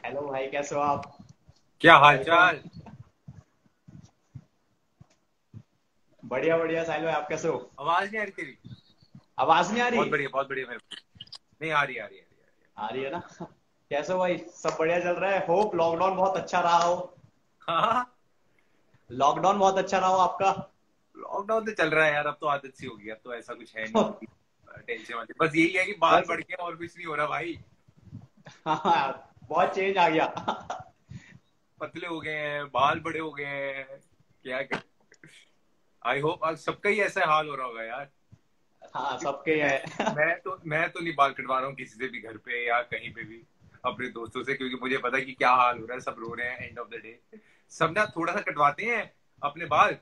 Hello भाई, कैसे हो आप? क्या वेलकम। हालचाल। बढ़िया बढ़िया साहिल भाई, आप कैसे हो? आवाज नहीं आ रही तेरी। आवाज नहीं आ रही? बहुत बढ़िया मेरे को। नहीं आ रही, आ रही है ना? कैसे हो भाई, सब बढ़िया चल रहा है? होप लॉकडाउन बहुत अच्छा रहा हो। हाँ। लॉकडाउन बहुत अच्छा रहा हो आपका। लॉकडाउन तो चल रहा है यार, अब तो आदत सी होगी, अब तो ऐसा कुछ है नहीं कि टेंशन वाली। बस यही है कि बाल वैसे बढ़ गए और कुछ नहीं हो रहा भाई। हाँ, बहुत चेंज आ गया। पतले हो गए हैं, बाल बड़े हो गए हैं। क्या कर। आई होप आज सबका ही ऐसा हाल हो रहा होगा यार। हाँ, सबके ही मैं है। मैं तो नहीं बाल कटवा रहा हूँ किसी से भी, घर पे या कहीं पे भी अपने दोस्तों से, क्योंकि मुझे पता है कि क्या हाल हो रहा है। सब रो रहे हैं एंड ऑफ द डे। सब ना थोड़ा सा कटवाते हैं अपने बाल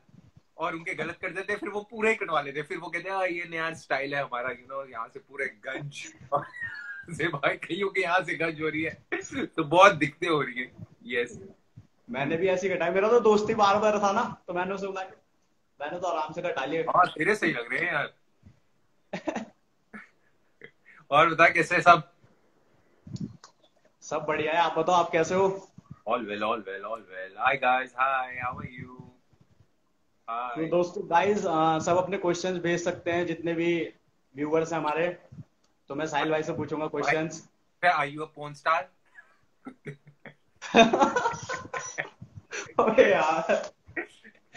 और उनके गलत कर देते हैं, फिर वो पूरे ही कटवा लेते हैं। फिर वो कहते हैं ये नया स्टाइल है हमारा, यहाँ से पूरे गंज से भाई कहीं के यहाँ से गंज हो रही है तो बहुत दिक्कतें हो रही है। यस। मैंने भी ऐसी कटाई, मेरा तो दोस्ती बार बार था ना, तो मैंने उसे बोला, मैंने तो आराम से कटा लिए। हाँ तेरे सही लग रहे हैं यार। और बता कैसे सब। सब बढ़िया है, आप बताओ, आप कैसे हो? All well all well all well. Hi guys, hi how are you. तो हाय। दोस्तों गाइस, सब अपने क्वेश्चंस भेज सकते हैं, जितने भी व्यूवर्स हैं हमारे। तो मैं साहिल भाई से पूछूंगा भाई questions. Are you a porn star. अबे यार।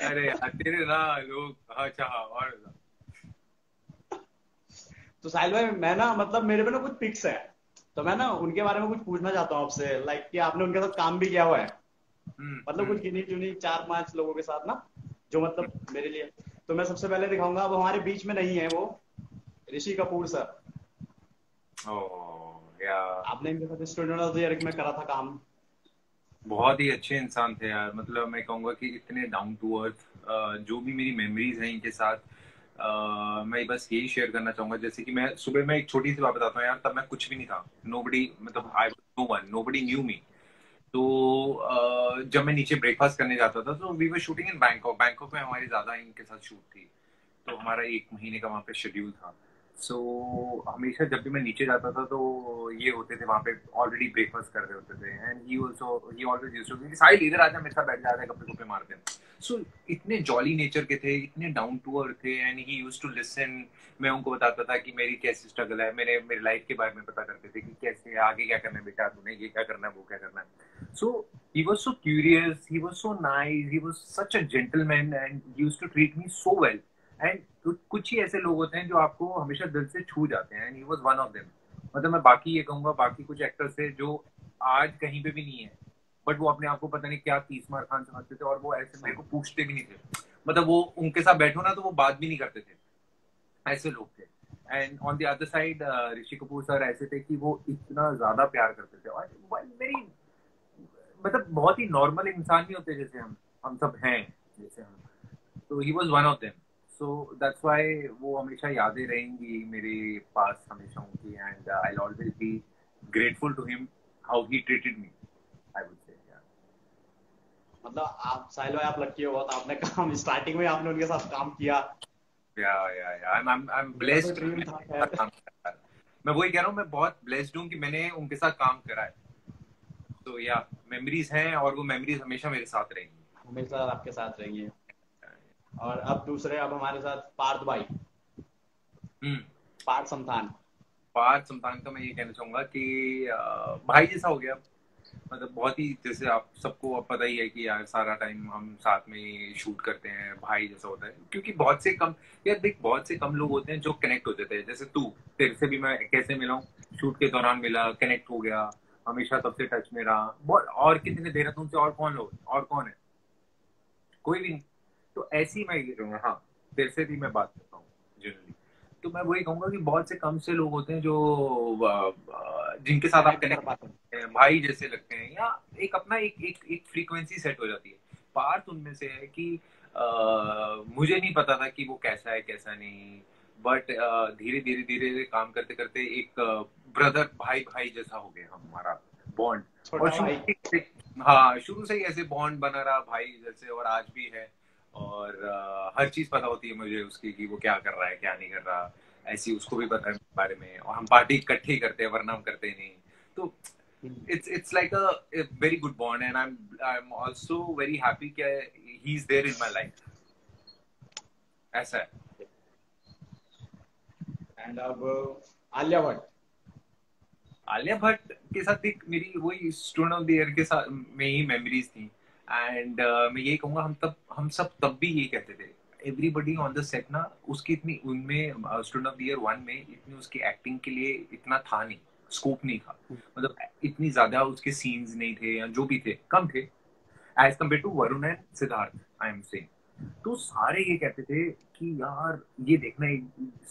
अरे यार तेरे ना लोग। अच्छा हाँ, और बता। तो साहिल भाई, मैं ना मतलब मेरे पे ना कुछ पिक्स है, तो मैं ना उनके बारे में कुछ पूछना चाहता हूँ आपसे, लाइक कि आपने उनके साथ काम भी किया हुआ है। हम्म मतलब कुछ हम्म गिनी चुनी 4-5 लोगों के साथ ना, जो मतलब मेरे लिए। तो मैं सबसे पहले दिखाऊंगा, अब हमारे बीच में नहीं है वो, ऋषि कपूर सर। ओह या। आपने इनके साथ स्टूडेंट ऑफ द ईयर में करा था काम। बहुत ही अच्छे इंसान थे यार, मतलब मैं कहूंगा कि इतने डाउन टू अर्थ। जो भी मेरी मेमोरीज हैं इनके साथ, मैं बस यही शेयर करना चाहूंगा। जैसे कि मैं सुबह में एक छोटी सी बात बताता हूँ यार, तब मैं कुछ भी नहीं था। नोबडी, मतलब हाँ I know one, nobody knew me. तो जब मैं नीचे ब्रेकफास्ट करने जाता था तो we were shooting in Bangkok. Bangkok में हमारी ज्यादा इनके साथ शूट थी, तो हमारा 1 महीने का वहाँ पे शेड्यूल था। सो हमेशा जब भी मैं नीचे जाता था तो ये होते थे वहाँ पे, ऑलरेडी ब्रेकफास्ट कर रहे होते थे। And he always used to Sahil इधर आजा मेरे साथ बैठ जाते हैं, गप्पे गप्पे मारते हैं। सो इतने जॉली नेचर के थे, इतने डाउन टू अर्थ थे। And he used to listen. मैं उनको बताता था कि मेरी कैसी स्ट्रगल है, मेरे लाइफ के बारे में पता करते थे कि कैसे आगे क्या करना है बेटा, तूने ये क्या करना है, वो क्या करना है। सो he was so curious, he was so nice, he was such a gentleman and he used to treat me so well. And कुछ ही ऐसे लोग होते हैं जो आपको हमेशा दिल से छू जाते हैं, and he was one of them. मतलब मैं बाकी ये कहूंगा, बाकी कुछ एक्टर्स थे जो आज कहीं पे भी नहीं है, बट वो अपने आप को पता नहीं क्या 30 मार खान समझते थे, और वो ऐसे मेरे सही। को पूछते भी नहीं थे। मतलब वो उनके साथ बैठो ना तो वो बात भी नहीं करते थे। ऐसे लोग थे। And on the other side Rishi Kapoor sir ऐसे थे कि वो इतना ज्यादा प्यार करते थे, और मेरी मतलब बहुत ही नॉर्मल इंसान नहीं होते जैसे हम सब हैं, जैसे हम। तो he was one of them. So that's why वो हमेशा यादें रहेंगी मेरे पास हमेशा उनकी। And I always be grateful to him, how he treated me, I would say. मतलब आप साहिल भाई, आप लकी हो बहुत, आपने काम स्टार्टिंग में आपने उनके साथ काम किया। या आई एम मेरा तो ब्लेस्ड। ड्रीम था खैर। मैं वही कह रहा हूँ, मैं बहुत ब्लेस्ड हूँ कि मैंने उनके साथ काम करा है। तो या मेमोरीज हैं, और वो मेमोरीज हमेशा मेरे साथ रहेंगी। हमेशा आपके साथ रहेंगे। और अब दूसरे, अब हमारे साथ पार्थ भाई, हम्म। पार्थ समथान। पार्थ समथान का मैं ये कहना चाहूंगा कि भाई जैसा हो गया। मतलब बहुत ही, जैसे आप सबको अब पता ही है कि यार सारा टाइम हम साथ में शूट करते हैं, भाई जैसा होता है। क्योंकि बहुत से कम, यार देख बहुत से कम लोग होते हैं जो कनेक्ट हो जाते हैं। जैसे तू, तेरे से भी मैं कैसे मिला हूँ, शूट के दौरान मिला, कनेक्ट हो गया, हमेशा सबसे टच में रहा। बहुत, और कितने देहरादून से और कौन लोग, और कौन है, कोई भी नहीं। तो ऐसी मैं ये कहूँगा, हाँ तेरे से भी मैं बात करता हूँ जनरली। तो मैं वही कहूंगा कि बहुत से कम से लोग होते हैं जो जिनके साथ आप कनेक्ट कर कनेक्ट पाते हैं। हैं, भाई जैसे लगते हैं, या एक अपना एक एक एक फ्रीक्वेंसी सेट हो जाती है। पार्थ उनमें से है कि मुझे नहीं पता था कि वो कैसा है कैसा नहीं, बट धीरे धीरे धीरे धीरे काम करते करते एक ब्रदर, भाई भाई जैसा हो गया हमारा बॉन्ड। और छोटा शुरू भाई। से, हाँ शुरू से ही ऐसे बॉन्ड बना रहा भाई जैसे, और आज भी है। और हर चीज पता होती है मुझे उसकी कि वो क्या कर रहा है क्या नहीं कर रहा। ऐसी उसको भी पता है मेरे बारे में, और हम पार्टी इकट्ठे ही करते हैं, वरना हम करते ही नहीं। तो it's like a very good bond, and I'm also very happy that he's there in my life. ऐसा है. एंड अब आलिया भट्ट. आलिया भट्ट के साथ एक मेरी वही स्टूडेंट ऑफ द ईयर के साथ में ही मेमोरीज थी. एंड मैं यही कहूंगा, हम सब तब भी यही कहते थे, एवरीबडी ऑन द सेट ना, उसकी इतनी उनमें स्टूडेंट ऑफ द ईयर 1 में इतनी उसकी एक्टिंग के लिए इतना था नहीं, स्कोप नहीं था, मतलब इतनी ज्यादा उसके सीन्स नहीं थे, या जो भी थे कम थे as compare to Varun and Siddharth, I am saying. तो सारे ये कहते थे कि यार ये देखना,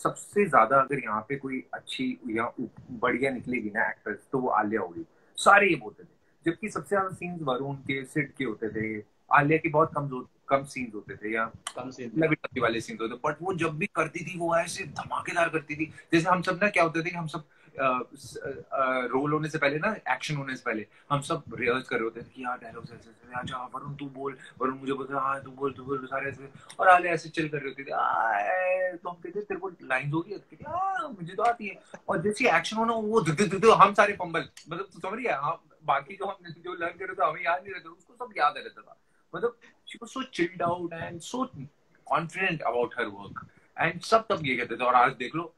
सबसे ज्यादा अगर यहाँ पे कोई अच्छी या बढ़िया निकलेगी ना एक्ट्रेस तो वो आलिया होगी. सारे ये बोलते थे, जबकि सबसे ज्यादा सीन्स वरुण के, सिड के होते थे. आलिया के बहुत कम सीन्स होते थे, या कम सीन लवी वाले सीन्स होते, बट वो जब भी करती थी वो ऐसे धमाकेदार करती थी. जैसे हम सब ना क्या होते थे कि हम सब रोल होने से पहले ना, एक्शन होने से पहले हम सब रिहर्स कर रहे होते थे कि यार डायलॉग्स ऐसे ऐसे, अच्छा वरुण तू बोल, वरुण मुझे बोलते हाँ तू बोल, सारे ऐसे, और आलिया ऐसे चिल कर रही होती थी. तो हम कहते तेरे को लाइंस होगी, मुझे तो आती है. और जैसे एक्शन होना वो हम सारे फंबल, मतलब तू समझ रही है, बाकी जो लर्न कर रहे थे हमें याद नहीं रहता, उसको सब याद रहता था. मतलब she was so chilled out and so confident about her work, and सब तब ये कहते थे. और आज देख लो,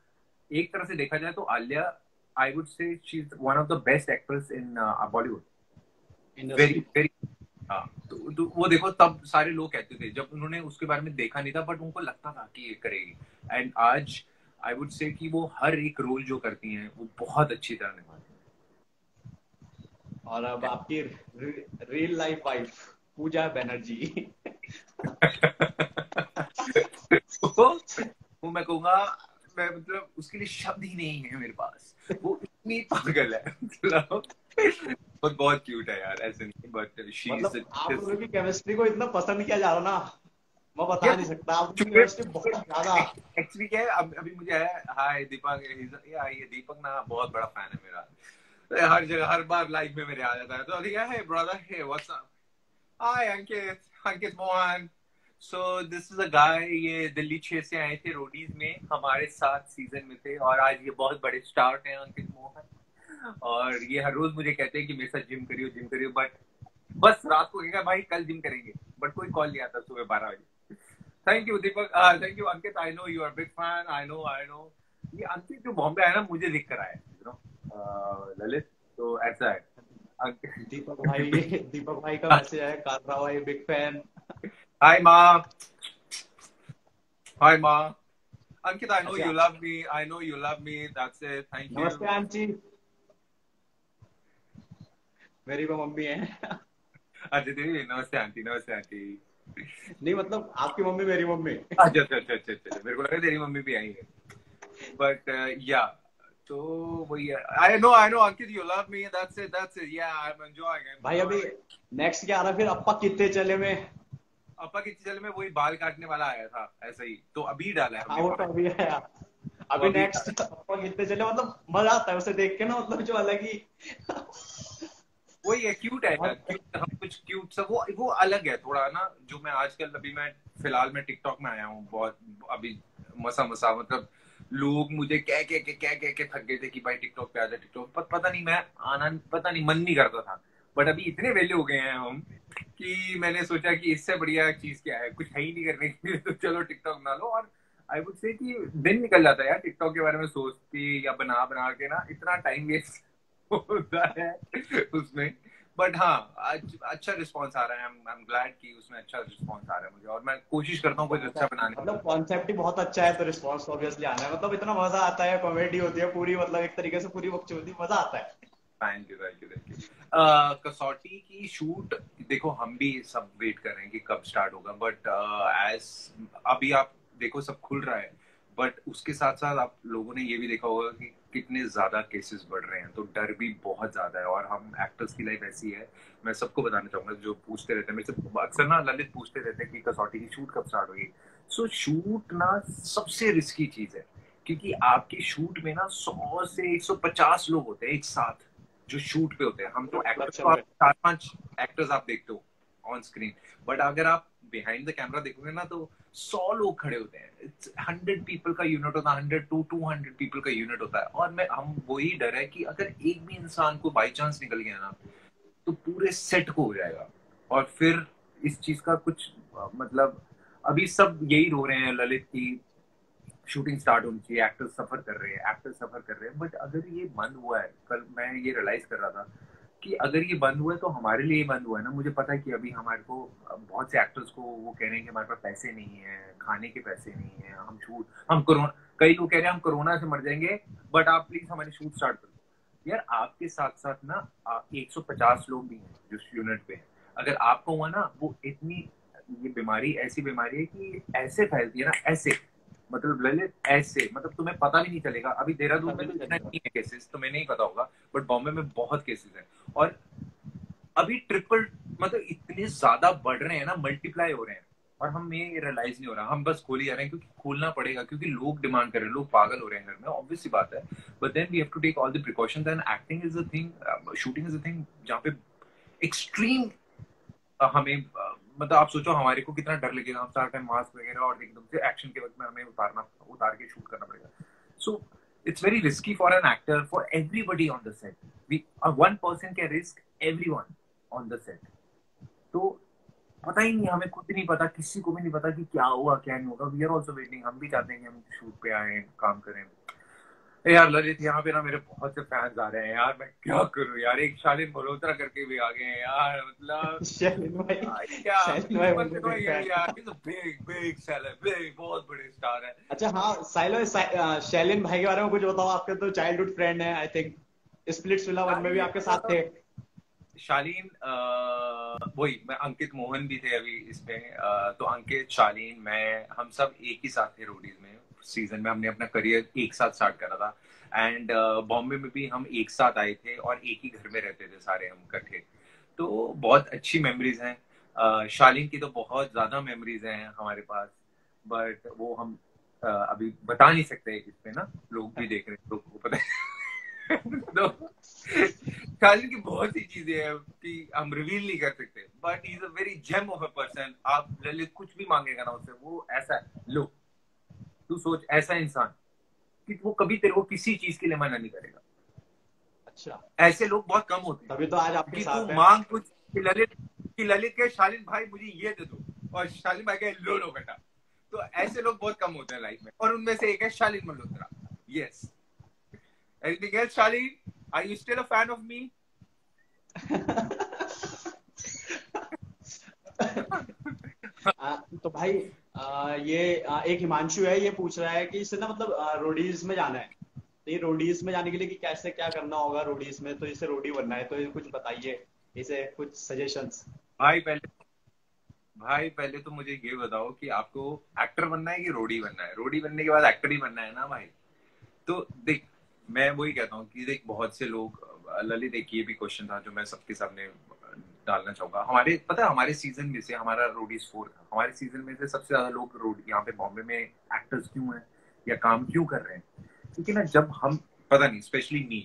एक तरह से देखा जाए तो Alia, I would say she's one of the best actors in Bollywood. Very very. हाँ, तो वो देखो, तब सारे लोग कहते थे, जब उन्होंने उसके बारे में देखा नहीं था, बट उनको लगता था कि ये करेगी. एंड आज I would say कि वो हर एक रोल जो करती हैं वो बहुत अच्छी तरह निभाती हैं. और अब आपकी रियल लाइफ वाइफ पूजा बनर्जी. वो मैं कहूँगा, मैं मतलब उसके लिए शब्द ही नहीं है मेरे पास, वो इतनी पागल है, मतलब बहुत क्यूट है यार, ऐसे नहीं, बट शी इज, मतलब आप लोगों की केमिस्ट्री को इतना पसंद किया जा रहा ना, मैं बता नहीं सकता. आपकी केमिस्ट्री बहुत ज्यादा. एक्चुअली क्या है, अभी मुझे है, हाय दीपक, ये दीपक ना बहुत बड़ा फैन है मेरा, हर जगह हर बार लाइव में मेरे आ जाता है, तो अभी क्या है brother, hey what's up, hi Ankit Mohan. So this is a guy, ये दिल्ली 6 से आए थे, रोडीज में हमारे साथ सीजन में थे, और आज ये बहुत बड़े स्टार्ट हैं अंकित मोहन. और ये हर रोज मुझे कहते हैं कि मेरे साथ जिम करियो, बट बस रात को कहेगा भाई कल जिम करेंगे, बट कोई कॉल नहीं आता सुबह 12 बजे. Thank you Deepak, thank you Ankit, I know you are big fan, I know. ये अंकित जो बॉम्बे आया ना, मुझे दिख कर आया, यू नो ललित, तो ऐसा है. दीपक भाई का मैसेज है, कातरा भाई big fan. Hi Ma. Ankit, I know you love me. That's it. Thank you. नमस्ते आंटी. मेरी वो मम्मी है. अच्छा दीदी, नमस्ते आंटी. नहीं मतलब आपकी मम्मी मेरी मम्मी. अच्छा. मेरे को लगा तेरी मम्मी भी आई है. But yeah. तो वही है. I know Ankit, you love me. That's it. Yeah, I'm enjoying it. भाई अभी नेक्स्ट क्या आ रहा है फिर, अप्पा कितने चले में. अपा के चैनल में वही बाल काटने वाला आया था, ऐसा ही तो अभी डाला है हमने. वो तो अभी आया. अभी नेक्स्ट अपा कितने चले, मतलब मजा आता है उसे देख के ना, मतलब जो अलग ही वही है, क्यूट है यार, हम कुछ क्यूट सब, वो अलग है थोड़ा ना. जो मैं आजकल, अभी मैं फिलहाल मैं टिकटॉक में आया हूँ बहुत, अभी मसा मतलब लोग मुझे कह के थक गए थे कि भाई टिकटॉक पे आ जा, टिकटॉक पर पता नहीं, मैं आना पता नहीं, मन नहीं करता था. बट अभी इतने वेले हो गए हैं हम कि मैंने सोचा कि इससे बढ़िया चीज क्या है, कुछ है ही नहीं करने के लिए, तो चलो टिकटॉक बना लो. और आई वुड से कि दिन निकल जाता है यार टिकटॉक के बारे में सोच के, या बना के ना, इतना टाइम वेस्ट होता है उसमें. बट हाँ, अच्छा रिस्पॉन्स आ रहा है. आई एम ग्लैड कि उसमें अच्छा रिस्पॉन्स आ रहा है मुझे, और मैं कोशिश करता हूँ कुछ अच्छा बनाने का. मतलब कॉन्सेप्ट ही बहुत अच्छा है, तो रिस्पॉन्स ऑब्वियसली आना है. मतलब इतना मजा आता है, कॉमेडी होती है पूरी, मतलब एक तरीके से पूरी बकचोदी, मजा आता है. Thank you. कसौटी की शूट देखो, हम भी सब वेट कर रहे हैं कि कब स्टार्ट होगा, बट अभी आप देखो सब खुल रहा है, बट उसके साथ साथ आप लोगों ने ये भी देखा होगा कि कितने ज्यादा केसेस बढ़ रहे हैं, तो डर भी बहुत ज्यादा है. और हम एक्टर्स की लाइफ ऐसी है, मैं सबको बताना चाहूंगा, जो पूछते रहते हैं मेरे से अक्सर ना, ललित पूछते रहते हैं कि कसौटी की शूट कब स्टार्ट होगी. सो शूट ना सबसे रिस्की चीज है, क्योंकि आपकी शूट में ना 100 से 150 लोग होते हैं एक साथ जो शूट पे होते हैं. हम तो एक्टर्स, 4-5 एक्टर्स आप देखते हो ऑन स्क्रीन, बट अगर आप बिहाइंड द कैमरा देखोगे ना तो 100 लोग खड़े होते हैं, 100 पीपल का यूनिट होता है, 100 to 200 पीपल का यूनिट होता है। और मैं हम वही डर है कि अगर एक भी इंसान को बाई चांस निकल गया ना तो पूरे सेट को हो जाएगा। और फिर इस चीज का कुछ मतलब अभी सब यही रो रहे हैं ललित की शूटिंग स्टार्ट होनी चाहिए, एक्टर्स सफर कर रहे हैं, एक्टर्स सफर कर रहे हैं, बट अगर ये बंद हुआ है, कल मैं ये रियलाइज कर रहा था कि अगर ये बंद हुआ है तो हमारे लिए बंद हुआ है ना। मुझे पता है कि अभी हमारे को बहुत से एक्टर्स को वो कह रहे हैं कि हमारे पास पैसे नहीं है, खाने के पैसे नहीं है, हम कोरोना, कई लोग कह रहे हैं हम कोरोना से मर जाएंगे बट आप प्लीज हमारी शूट स्टार्ट कर दो। यार आपके साथ साथ ना 150 लोग भी हैं जो यूनिट पे हैं, अगर आपको हुआ ना वो इतनी, ये बीमारी ऐसी बीमारी है कि ऐसे फैलती है ना, ऐसे मतलब ललित ऐसे, मतलब तुम्हें पता भी नहीं चलेगा। अभी देहरादून में तो इतना नहीं है केसेस, तुम्हें नहीं पता होगा, बट बॉम्बे में बहुत केसेस हैं। और अभी ट्रिपल मतलब इतने ज्यादा बढ़ रहे हैं ना, मल्टीप्लाई हो रहे हैं, और हमें ये रियलाइज नहीं हो रहा। हम बस खोल ही जा रहे हैं क्योंकि खोलना पड़ेगा, क्योंकि लोग डिमांड कर रहे हैं, लोग पागल हो रहे हैं घर में, ऑब्वियस सी बात है। But then we have to take all the precautions and acting is a thing, shooting is a thing जहाँ पे एक्सट्रीम हमें मतलब आप सोचो हमारे को कितना डर लगेगा, हम सारा टाइम मास्क वगैरह और एकदम से एक्शन के वक्त में हमें उतार के शूट करना पड़ेगा। So it's very risky for an actor, for everybody on the set. We one person can risk everyone on the set. तो पता ही नहीं, हमें खुद नहीं पता, किसी को भी नहीं पता कि क्या हुआ क्या नहीं होगा। वी आर ऑल्सो वेटिंग, हम भी चाहते हैं कि हम शूट पे आए, काम करें। यार ललित यहाँ पे ना मेरे बहुत से फैंस आ रहे हैं यार, मैं क्या करूँ यार। एक शालीन मल्होत्रा करके भी आ गए हैं यार, मतलब शालीन भाई, क्या शालीन भाई मत मुझे करो big यार, fan। यार बिग बिग सेलेब, बिग बहुत बड़े स्टार है। अच्छा हाँ, शालीन भाई के बारे में कुछ बताओ। आपके तो चाइल्डहुड फ्रेंड है I think, splits villa one में भी शालीन आपके साथ थे। शालीन वही, मैं अंकित मोहन भी थे अभी इसमें, तो अंकित, शालीन, मैं, हम सब एक ही साथ थे रोडीज में। सीजन में हमने अपना करियर एक साथ स्टार्ट करा था, एंड बॉम्बे में भी हम एक साथ आए थे और एक ही घर में रहते थे सारे हम इकट्ठे। तो बहुत अच्छी मेमोरीज हैं। शालीन की तो बहुत ज्यादा मेमोरीज हैं हमारे पास, बट वो हम अभी बता नहीं सकते इस पे ना, लोग भी देख रहे हैं, लोगों को पता है। तो शालीन की बहुत सी चीजें हैं कि हम रिवील नहीं कर सकते, but he is a very gem of a person. आप ललित कुछ भी मांगेगा ना उससे, वो ऐसा है, लो तू सोच, ऐसा इंसान कि वो कभी तेरे को किसी चीज के लिए मना नहीं करेगा। अच्छा, ऐसे लोग बहुत कम होते हैं तभी तो आज आपके कि तू साथ है। मांग कुछ कि ललित के शालीन भाई मुझे ये दे दो, और शालीन भाई के लो लो बेटा। तो ऐसे लोग बहुत कम होते हैं लाइफ में, और उनमें से एक है Shaleen Malhotra. Yes, anything else Shaleen, are you still a fan of me? तो भाई ये एक हिमांशु है, ये पूछ रहा है कि इसे ना मतलब रोडीज में जाना है, तो ये रोडीज में जाने के लिए कि कैसे क्या करना होगा रोडीज में, तो इसे रोडी बनना है, तो ये कुछ बताइए, इसे कुछ सजेशंस। भाई पहले भाई पहले तो मुझे ये बताओ कि आपको एक्टर बनना है कि रोडी बनना है? रोडी बनने के बाद एक्टर ही बनना है ना भाई। तो देख, मैं वही कहता हूँ कि देख, बहुत से लोग, ललित एक ये भी क्वेश्चन था जो मैं सबके सामने डालना चाहूंगा। हमारे पता है हमारे सीजन में से, हमारा रोडीज 4 था, हमारे सीजन में से सबसे ज्यादा लोग रोड यहाँ पे बॉम्बे में एक्टर्स क्यों हैं या काम क्यों कर रहे हैं? क्योंकि ना जब हम, पता नहीं, स्पेशली मी,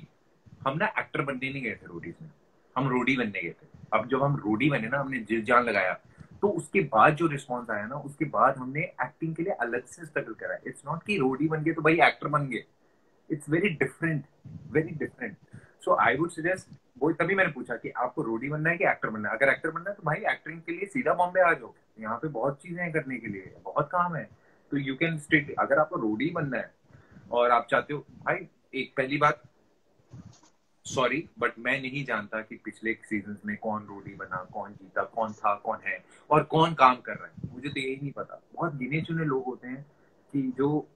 हम ना एक्टर बनने नहीं गए थे रोडीज में, हम रोडी बनने गए थे। अब जब हम रोडी बने ना, हमने जी जान लगाया, तो उसके बाद जो रिस्पॉन्स आया ना, उसके बाद हमने एक्टिंग के लिए अलग से स्ट्रगल करा। इट्स नॉट कि रोडी बन गए तो भाई एक्टर बन गए, it's very different, very different. So I would suggest, वो तभी मैंने पूछा कि आपको रोडी बनना है कि एक्टर बनना है। अगर एक्टर बनना है तो भाई एक्टिंग के लिए सीधा बॉम्बे आ जाओ, यहाँ पे बहुत चीजें हैं करने के लिए, बहुत काम है। तो यू कैन स्टेट, अगर आपको रोडी बनना है और आप चाहते हो भाई, एक पहली बात, सॉरी बट मैं नहीं जानता कि पिछले सीजन में कौन रोडी बना, कौन जीता, कौन था, कौन है, और कौन काम कर रहा है, मुझे तो यही नहीं पता। बहुत गिने चुने लोग होते हैं कि जो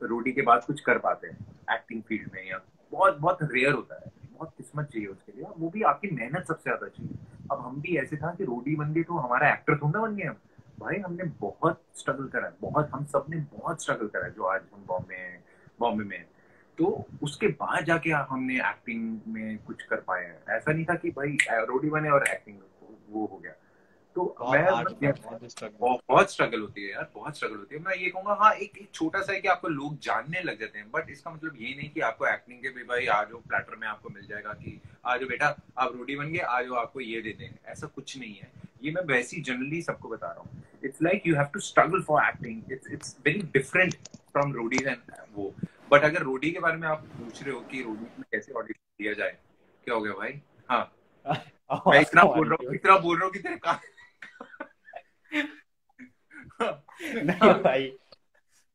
रोडी के बाद कुछ कर पाते हैं एक्टिंग फील्ड में, या बहुत बहुत रेयर होता है, बहुत किस्मत चाहिए उसके लिए, वो भी आपकी मेहनत सबसे ज्यादा चाहिए। अब हम भी ऐसे था कि रोडी बन गए तो हमारा एक्टर थोड़ा बन गए हम। भाई हमने बहुत स्ट्रगल करा है, बहुत, हम सब ने बहुत स्ट्रगल करा है जो आज हम बॉम्बे में हैं। तो उसके बाद जाके हमने एक्टिंग में कुछ कर पाए हैं। ऐसा नहीं था कि भाई रोडी बने और एक्टिंग वो हो गया। तो बहुत मैं हार्ड होता है, बहुत स्ट्रगल। बहुत स्ट्रगल होती है यार, बहुत स्ट्रगल होती है। मैं ये कहूंगा हाँ, एक छोटा सा है कि आपको लोग जानने लग जाते हैं, बट इसका मतलब ये नहीं कि आपको एक्टिंग के भी भाई आज वो प्लेटर में आपको मिल जाएगा कि आज बेटा आप रोडी बन गए, आज आपको ये दे देंगे, ऐसा कुछ नहीं है। ये मैं वैसी जनरली सबको बता रहा हूँ. It's like you have to struggle for acting. It's very different from Roadies and वो. बट अगर रोडी के बारे में आप पूछ रहे हो कि रोडी में कैसे ऑडिशन दिया जाए, क्या हो गया भाई? हाँ, मैं आवाज इतना कम आ बोल रही रहा थी हूँ, बस। इतना बोल रहा हूँ कि तेरे कान. नहीं भाई,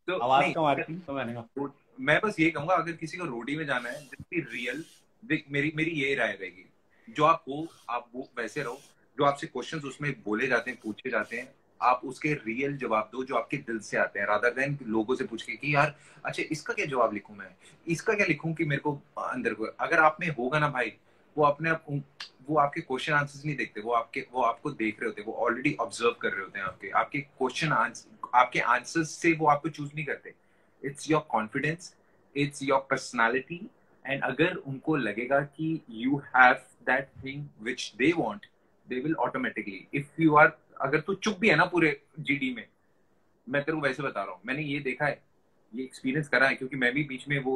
तो आवाज नहीं, कम आ रही थी तो मैंने कहा। मैं बस ये कहूंगा, अगर किसी को रोडी में जाना है, जैसे रियल, मेरी मेरी ये राय रहेगी, जो आप हो आप वो वैसे रहो. जो आपसे क्वेश्चंस उसमें बोले जाते हैं, पूछे जाते हैं, आप उसके रियल जवाब दो जो आपके दिल से आते हैं, रादर देन लोगों से पूछ के कि यार अच्छा इसका क्या जवाब लिखूं, मैं इसका क्या लिखूं कि मेरे को अंदर को. अगर आप में होगा ना भाई, वो अपने आप, वो आपके क्वेश्चन आंसर्स नहीं देखते, वो आपको देख रहे होते हैं, वो ऑलरेडी ऑब्जर्व कर रहे होते हैं आपके आपके क्वेश्चन आंसर, आपके आंसर्स से वो आपको चूज नहीं करते. It's your confidence, it's your personality. And अगर उनको लगेगा कि you have that thing which they want, they will automatically. If you are, अगर तू चुप भी है ना पूरे जीडी में, मैं तेरे को वैसे बता रहा हूँ, मैंने ये देखा है, ये एक्सपीरियंस करा है, क्योंकि मैं भी बीच में वो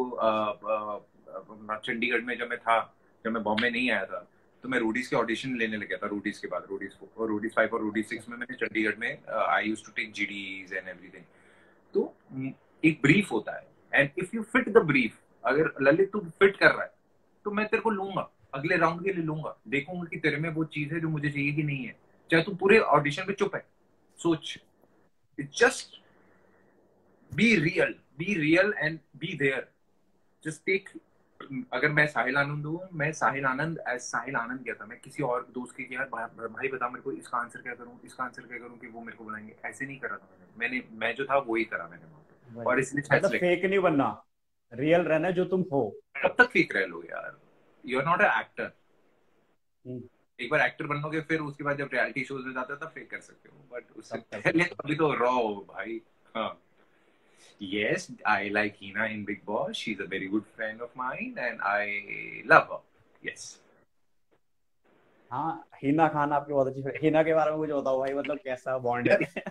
चंडीगढ़ में जब मैं था, जब मैं बॉम्बे नहीं आया था, तो मैं रोडीज के ऑडिशन लेने लग गया था. रोडीज के बाद रोडीज 4 और रोडीज 5 और रोडीज 6 में मैंने चंडीगढ़ में I used to take GDs and everything. तो एक ब्रीफ होता है, and if you fit the brief, अगर ललित तू फिट कर रहा है, तो मैं तेरे को लूंगा, अगले राउंड के लिए लूंगा, देखूंगा कि तेरे में वो चीज है जो मुझे चाहिए कि नहीं है. चाहे तू पूरे ऑडिशन पे चुप है, सोच. Just be real and be there. Just take. अगर मैं साहिल आनंद हूँ, मैं साहिल आनंद एज साहिल आनंद गया था. मैं किसी और दोस्त के यार भाई बता मेरे को इसका आंसर क्या करूँ, इसका आंसर क्या करूँ कि वो मेरे को बुलाएंगे, ऐसे नहीं करा था मैं जो था वही करा मैंने वहाँ पे. वही, और इसलिए शायद मतलब select. फेक नहीं बनना, रियल रहना है जो तुम हो। कब तक फेक रह लोगे यार? You are not a actor. Hmm, एक बार एक्टर बनोगे, फिर उसके बाद जब रियलिटी शोज में जाते हो तब फेक कर सकते हो, बट उससे सब कर पहले सकते हो। अभी तो रॉ हो भाई. हाँ. Yes, I like Hina in Big Boss. She's a very good friend of mine, and I love her. Yes. हाँ, हिना खान आपकी बहुत अच्छी friend- हिना के बारे में कुछ बताओ भाई, मतलब कैसा बॉन्ड यार, है?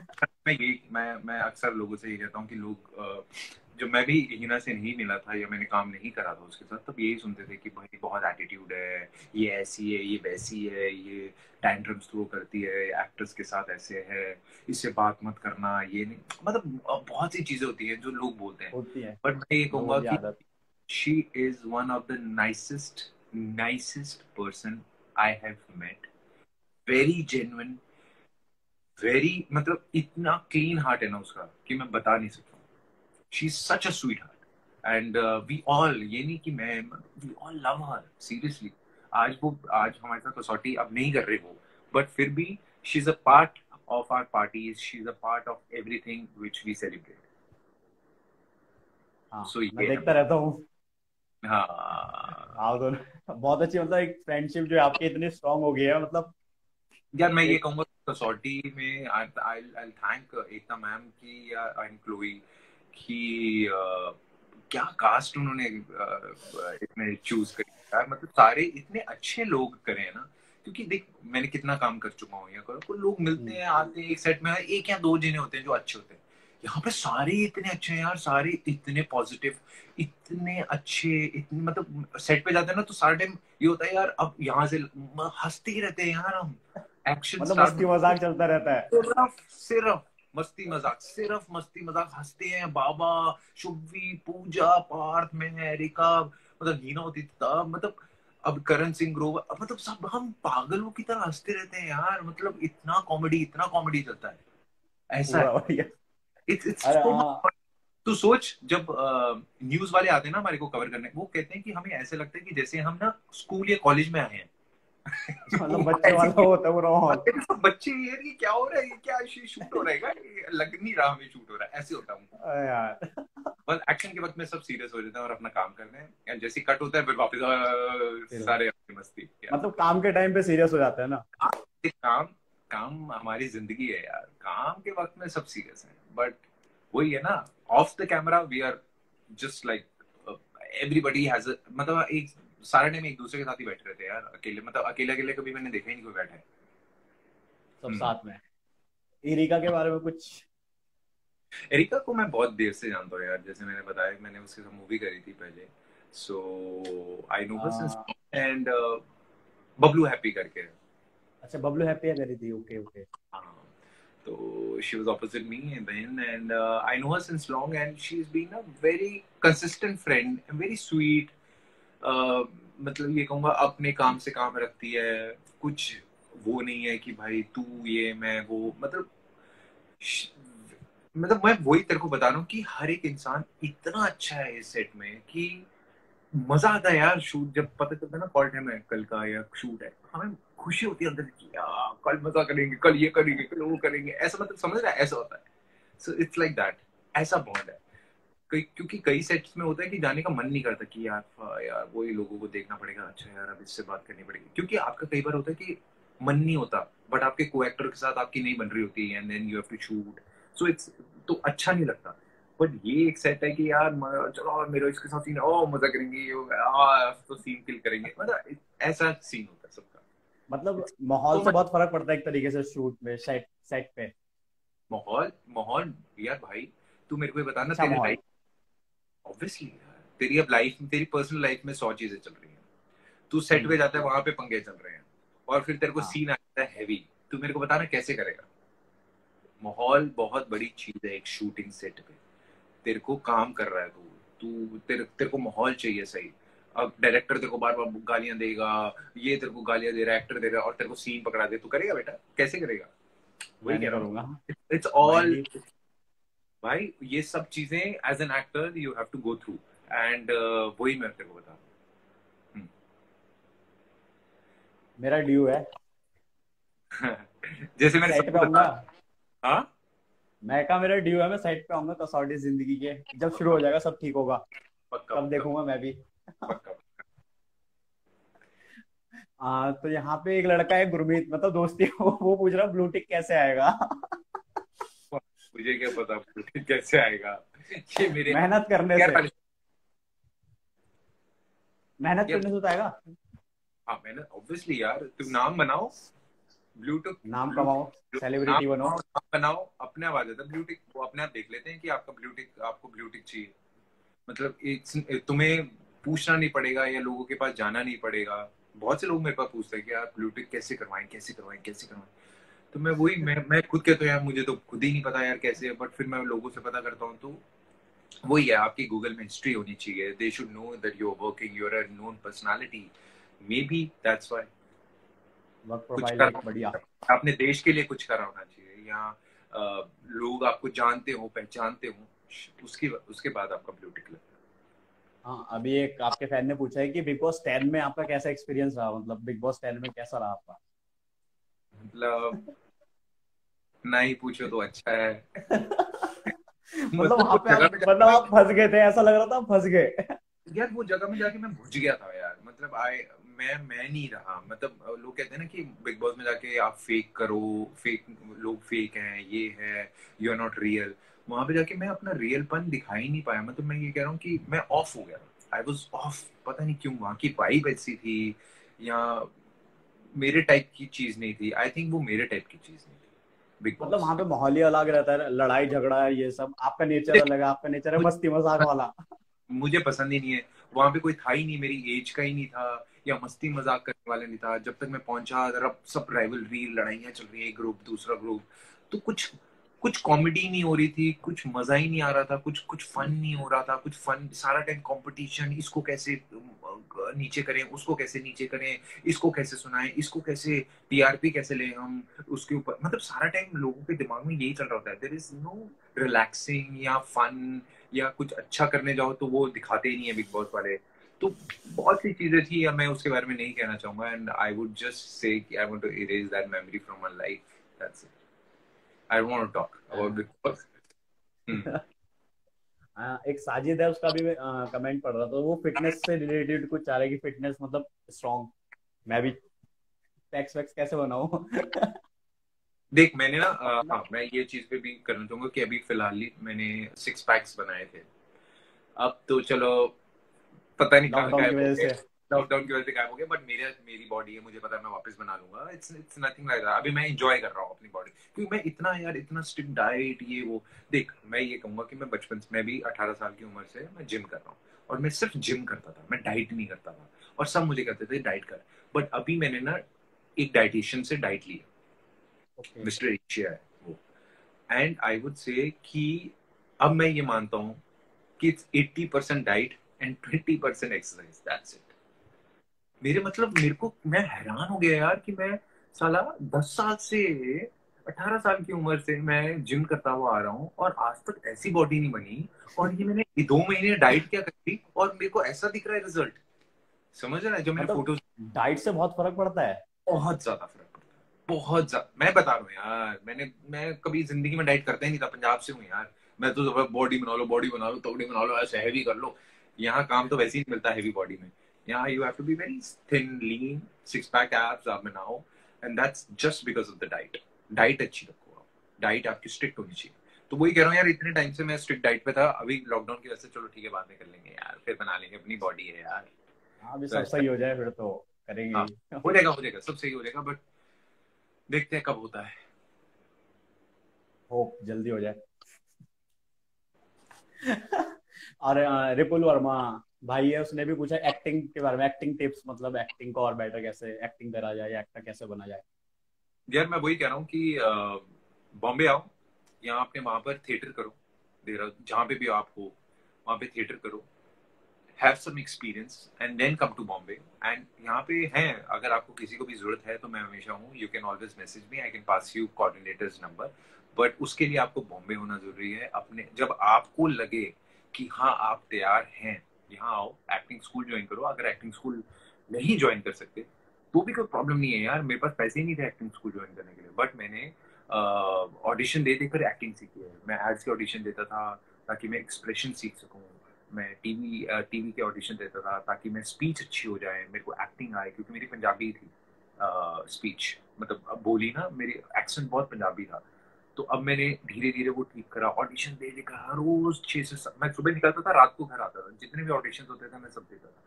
मैं अक्सर लोगों से ये कहता हूँ कि लोग जब मैं भी हिना से नहीं मिला था या मैंने काम नहीं करा था उसके साथ, तब यही सुनते थे कि भाई बहुत एटीट्यूड है, ये ऐसी है, ये वैसी है, ये टैंट्रम्स थ्रो करती है, एक्टर्स के साथ ऐसे है, इससे बात मत करना, ये नहीं, मतलब बहुत सी चीजें होती हैं जो लोग बोलते हैं. होती है बट मैं ये लोगों कहूंगा की कि आदत। she is one of the nicest person I have met. Very genuine, very, मतलब इतना क्लीन हार्ट है ना उसका कि मैं बता नहीं सकता. She is such a sweetheart. And we all, ये नहीं कि मैं, we all love her seriously. आज हमारे साथ कसौटी अब नहीं कर रहे वो, बट फिर भी she is a part of our parties. She's a part of everything which we celebrate. हाँ, So मैं ये है. देखता रहता हूँ। हाँ आप दोनों बहुत अच्छी, मतलब एक फ्रेंडशिप जो है आपकी इतनी स्ट्रांग हो गई है, मतलब यार, मैं ये एक। कहूंगा कसौटी में आई थैंक एकता मैम की या एंड क्लोई कि क्या कास्ट उन्होंने इसमें चूज करी यार. मतलब सारे इतने अच्छे लोग करे हैं ना, क्योंकि देख मैंने कितना काम कर चुका हूँ, या करो लोग मिलते हैं, आते हैं एक सेट में, एक या दो जने होते हैं जो अच्छे होते हैं. यहाँ पे सारे इतने अच्छे हैं यार, सारे इतने पॉजिटिव, इतने अच्छे, इतने, मतलब सेट पे जाते हैं ना तो सारा टाइम ये होता है यार, अब यहाँ से हंसते ही रहते हैं यार हम. एक्शन मतलब स्टार्ट, मस्ती मजाक चलता रहता है। सिर्फ सिर्फ मस्ती मजाक, सिर्फ मस्ती मजाक, हंसते हैं. बाबा, शुभवी, पूजा, पार्थ, मैं, एरिका, मतलब हीना होती तब, मतलब अब करण सिंह ग्रोवर, मतलब सब हम पागलों की तरह हंसते रहते हैं यार. मतलब इतना कॉमेडी चलता है. ऐसा पूरा है. बढ़िया। इट्स अरे सो हाँ, मच. तो सोच, जब न्यूज वाले आते हैं ना हमारे को कवर करने, वो कहते हैं कि हमें ऐसे लगता है कि जैसे हम ना स्कूल या कॉलेज में आए हैं. मतलब बच्चे वाला होता है पूरा माहौल। अरे सब बच्चे, ये क्या हो रहा है, ये क्या शूट हो रहा है क्या? ये लग नहीं रहा हमें शूट हो रहा है, ऐसे होता हूँ. अरे यार, बस एक्शन के वक्त में सब सीरियस हो जाते हैं और अपना काम करते हैं, या जैसे कट होता है फिर वापस फिर सारे अपनी मस्ती यार. मतलब काम के टाइम पे सीरियस हो जाता है ना। काम काम हमारी जिंदगी है यार. काम के वक्त में सब सीरियस है, बट वही है ना, off the camera we are just like everybody has, मतलब एक सारे टाइम एक दूसरे के साथ ही बैठे रहते हैं यार. अकेले, मतलब अकेले अकेले कभी मैंने देखा ही नहीं कोई बैठा है. सब साथ में। इरिका के बारे में कुछ? एरिका को मैं बहुत देर से जानता हूँ यार, जैसे मैंने बताया, मैंने उसके साथ मूवी करी थी पहले. So I know her since. And Bablu happy करके. अच्छा, बबलू हैप्पी है करी थी, ओके ओके। हाँ, तो she was opposite me and then and I know her since long and she's been a very consistent friend and very sweet. मतलब ये कहूँगा अपने काम से काम रखती है, कुछ वो नहीं है कि भाई तू ये मैं वो, मतलब मैं वही तेरे को बता रहा हूँ कि हर एक इंसान इतना अच्छा है इस सेट में कि मजा आता है यार। शूट जब पता चलता है ना कॉल टाइम है कल का या शूट है, हमें खुशी होती है अंदर की, यार कल मजा करेंगे, कल ये करेंगे, कल वो करेंगे, ऐसा मतलब समझ रहा है, ऐसा होता है। सो इट्स लाइक दैट, ऐसा बॉन्ड है। क्योंकि कई सेट्स में होता है कि जाने का मन नहीं करता कि यार यार वही लोगों को देखना पड़ेगा, अच्छा यार अब इससे बात करनी पड़ेगी, क्योंकि आपका कई बार होता है कि मन नहीं होता, बट आपके को एक्टर के साथ आपकी नहीं बन रही होती and then you have to shoot, so it's तो अच्छा नहीं लगता। बट ये एक सेट है कि यार चलो और मेरा इसके साथ सीन, ओ मजा करेंगे, ये होगा, तो सीन किल करेंगे, मतलब ऐसा सीन होता है सबका। मतलब It's माहौल so से much। बहुत फर्क पड़ता है एक तरीके से शूट में, सेट सेट पे। माहौल माहौल यार भाई, तू मेरे को ये बता ना, अच्छा तेरे माहौल। लाइफ ऑब्वियसली तेरी अब लाइफ में, तेरी पर्सनल लाइफ में 100 चीजें चल रही हैं, तू सेट पे जाता है वहां पे पंगे चल रहे हैं, और फिर तेरे को हाँ। सीन आता है हैवी, तू मेरे को बता ना कैसे करेगा। माहौल बहुत बड़ी चीज है एक शूटिंग सेट पे। तेरे को काम कर रहा है तू, तेरे को माहौल चाहिए सही। अब डायरेक्टर तेरे को बार बार गालियां देगा, ये तेरे को गालियां दे रहा है, एक्टर दे रहा है, और तेरे को सीन पकड़ा दे, तू करेगा बेटा, कैसे करेगा? वही मैं कह नहीं रहा करूंगा। हूँ, इट्स मैं ऑल। ही। भाई ये सब चीजें as an actor you have to go through, and वही मैं तेरे को बता रहा मेरा ड्यू है। हूँ। जैसे मैंने सेट पे सबको आऊंगा। बता। हाँ, मैं कहा मेरा ड्यू है, मैं सेट पे आऊंगा कसौटी जिंदगी के, जब शुरू हो जाएगा सब ठीक होगा, पक्का तब पक्का देखूंगा मैं भी। पक्का। तो यहाँ पे एक लड़का है गुरमीत, मतलब दोस्ती वो पूछ रहा ब्लू टिक कैसे आएगा। मुझे क्या पता कैसे आएगा, ये मेरे मेहनत करने यार से। पहले मेहनत यार। करने से होता है। हाँ मैंने ऑब्वियसली यार, तुम नाम बनाओ, ब्लूटिक नाम कमाओ, ब्लूटिक नाम सेलिब्रिटी बनो। बनाओ, नाम बनाओ, अपने आप आ जाता है ब्लूटिक, वो अपने आप देख लेते हैं कि आपका ब्लूटिक, आपको ब्लूटिक चाहिए, मतलब तुम्हें पूछना नहीं पड़ेगा या लोगों के पास जाना नहीं पड़ेगा। बहुत से लोग मेरे पास पूछते हैं कि आप ब्लूटिक कैसे करवाएं, कैसे करवाएं, कैसे करवाएं। तो मैं खुद कहता हूँ यार मुझे तो खुद ही नहीं पता यार कैसे है, बट फिर मैं लोगों से पता करता हूँ, तो वही है, आपकी गूगल में हिस्ट्री होनी चाहिए, they should know that you are working, you are a known personality, maybe that's why. Work कुछ प्रोफाइल एक बढ़िया। कर अपने देश के लिए कुछ करा होना चाहिए, या लोग आपको जानते हो, पहचानते हो, उसके बाद आपका ब्लूटिक लगता हाँ, अभी एक आपके फैन ने पूछा है कि बिग बॉस 10 में आपका कैसा एक्सपीरियंस रहा, मतलब बिग बॉस 10 में कैसा रहा आपका। है। मतलब ना ही पूछो तो अच्छा है। मतलब वहां वो पे जगह आप, में मतलब जाके आप फंस गए थे, ऐसा लग रहा था आप फंस गए। यार वो जगह में जाके मैं भुज गया था यार, मतलब मैं नहीं रहा, मतलब लोग कहते हैं ना कि बिग बॉस में जाके आप फेक करो, फेक लोग फेक हैं, ये है, यू आर नॉट रियल। वहां पे जाके मैं अपना रियलपन दिखा ही नहीं पाया, मतलब मैं ये कह रहा हूँ कि मैं ऑफ हो गया, आई वॉज ऑफ, पता नहीं क्यों, वहां की वाइब ऐसी थी, या मेरे टाइप की चीज नहीं थी, आई थिंक वो मेरे टाइप की चीज नहीं थी बिग मतलब बॉस। वहां पे माहौल ही अलग रहता है, लड़ाई झगड़ा ये सब, आपका नेचर अलग है, आपका नेचर है मस्ती मजाक वाला। मुझे पसंद ही नहीं है, वहां पे कोई था ही नहीं, मेरी एज का ही नहीं था, या मस्ती मजाक करने वाले नहीं था। जब तक मैं पहुंचा रब सब राइवलरी, लड़ाइयां चल रही है, एक ग्रुप दूसरा ग्रुप, तो कुछ कुछ कॉमेडी नहीं हो रही थी, कुछ मजा ही नहीं आ रहा था, कुछ कुछ फन नहीं हो रहा था, कुछ फन सारा टाइम कंपटीशन, इसको कैसे नीचे करें, उसको कैसे नीचे करें, इसको कैसे सुनाएं, इसको कैसे टीआरपी कैसे लें हम उसके ऊपर, मतलब सारा टाइम लोगों के दिमाग में यही चल रहा होता है, देयर इज नो रिलैक्सिंग या फन, या कुछ अच्छा करने जाओ तो वो दिखाते ही नहीं है बिग बॉस वाले। तो बहुत सी चीजें थी, या मैं उसके बारे में नहीं कहना चाहूंगा, and I would just say कि I want to erase that memory from my life, that's it, I don't want to talk about Bigg Boss. एक साजिद है, उसका भी मैं कमेंट पढ़ रहा था, वो फिटनेस से रिलेटेड कुछ चाह रहा है कि फिटनेस मतलब स्ट्रॉन्ग, मैं भी पैक्स वैक्स कैसे बनाऊं। देख मैंने ना अपना हाँ मैं ये चीज पे भी करना चाहूंगा कि अभी फिलहाल ही मैंने 6 पैक्स बनाए थे, अब तो चलो पता नहीं कहाँ लॉकडाउन की गायब हो वजह गए, से। लॉकडाउन की वजह से गायब हो गए, बट मेरी बॉडी है, मुझे पता है मैं वापस बना लूंगा, it's it's nothing like that, अभी मैं एंजॉय कर रहा हूँ अपनी बॉडी, क्योंकि मैं इतना यार इतना स्ट्रिक्ट डाइट ये वो, देख मैं ये कहूंगा कि मैं बचपन से, मैं भी 18 साल की उम्र से मैं जिम कर रहा हूँ, और मैं सिर्फ जिम करता था, मैं डाइट नहीं करता था, और सब मुझे कहते थे डाइट कर, बट अभी मैंने ना एक डाइटिशियन से डाइट लिया, ओके। मिस्टर एशिया है वो। एंड आई वुड से कि अब मैं ये मानता हूँ कि it's 80% diet and 20% exercise, that's it. मेरे मतलब मेरे को, मैं हैरान हो गया यार कि मैं साला 10 साल से, 18 साल की उम्र से मैं जिम करता हुआ आ रहा हूँ और आज तक ऐसी बॉडी नहीं बनी। और ये मैंने 2 महीने डाइट क्या करी और मेरे को ऐसा दिख रहा है रिजल्ट। समझ रहा है? जो मैंने मतलब फोटोज, डाइट से बहुत फर्क पड़ता है। बहुत ज्यादा फर्क पड़ता है, बहुत ज्यादा। मैं बता रहा हूँ यार, मैं कभी जिंदगी में डाइट करता ही नहीं था। पंजाब से हूँ यार मैं, तो बॉडी बना लो, बॉडी बना लो, तगड़ी बना लो, ऐसे हैवी कर लो। यहाँ काम तो वैसे ही नहीं मिलता हैवी बॉडी में। यहाँ you have to be very thin, lean, 6 pack abs आप बनाओ, and that's just because of the diet. Diet अच्छी रखो आप, डाइट आपकी स्ट्रिक्ट होनी चाहिए। तो वही कह रहा हूँ यार, इतने टाइम से मैं स्ट्रिक्ट डाइट पे था, अभी लॉकडाउन की वजह से चलो ठीक है बाद में कर लेंगे यार, फिर बना लेंगे, अपनी बॉडी है यार। हाँ, अभी तो सब ऐसा, सही हो जाए फिर तो करेंगे हाँ, ही। हो जाएगा, सब सही हो जाएगा, बट देखते हैं कब होता है। होप जल्दी हो जाए। और रिपुल वर्मा भाई है, उसने भी पूछा एक्टिंग के बारे में, एक्टिंग टिप्स, मतलब एक्टिंग को और बेटर कैसे एक्टिंग करा जाए या एक्टर कैसे बना जाए। यार मैं वही कह रहा हूँ कि बॉम्बे आओ, यहाँ आपने वहां पर थिएटर करो, जहाँ पे भी आप हो वहां पे थिएटर करो, have some experience and then come to Bombay. And यहाँ पे हैं, अगर आपको किसी को भी जरूरत है तो मैं हमेशा हूँ, you can always message me, I can pass you coordinators number. But उसके लिए आपको बॉम्बे होना जरूरी है। अपने जब आपको लगे कि हाँ आप तैयार हैं, यहाँ आओ, एक्टिंग स्कूल ज्वाइन करो। अगर एक्टिंग स्कूल नहीं ज्वाइन कर सकते तो भी कोई प्रॉब्लम नहीं है यार, मेरे पास पैसे ही नहीं थे एक्टिंग स्कूल ज्वाइन करने के लिए, बट मैंने ऑडिशन दे देकर एक्टिंग सीखी है। मैं एड्स के ऑडिशन देता था ताकि मैं एक्सप्रेशन सीख सकूँ, मैं टीवी के ऑडिशन देता था ताकि मैं स्पीच अच्छी हो जाए, मेरे को एक्टिंग आए, क्योंकि मेरी पंजाबी थी स्पीच, मतलब अब बोली ना, मेरी एक्सेंट बहुत पंजाबी था। तो अब मैंने धीरे धीरे वो ठीक करा, ऑडिशन दे देकर हर रोज 6 से 7 मैं सुबह निकलता था, रात को घर आता था, जितने भी ऑडिशन होते थे मैं सब देता था,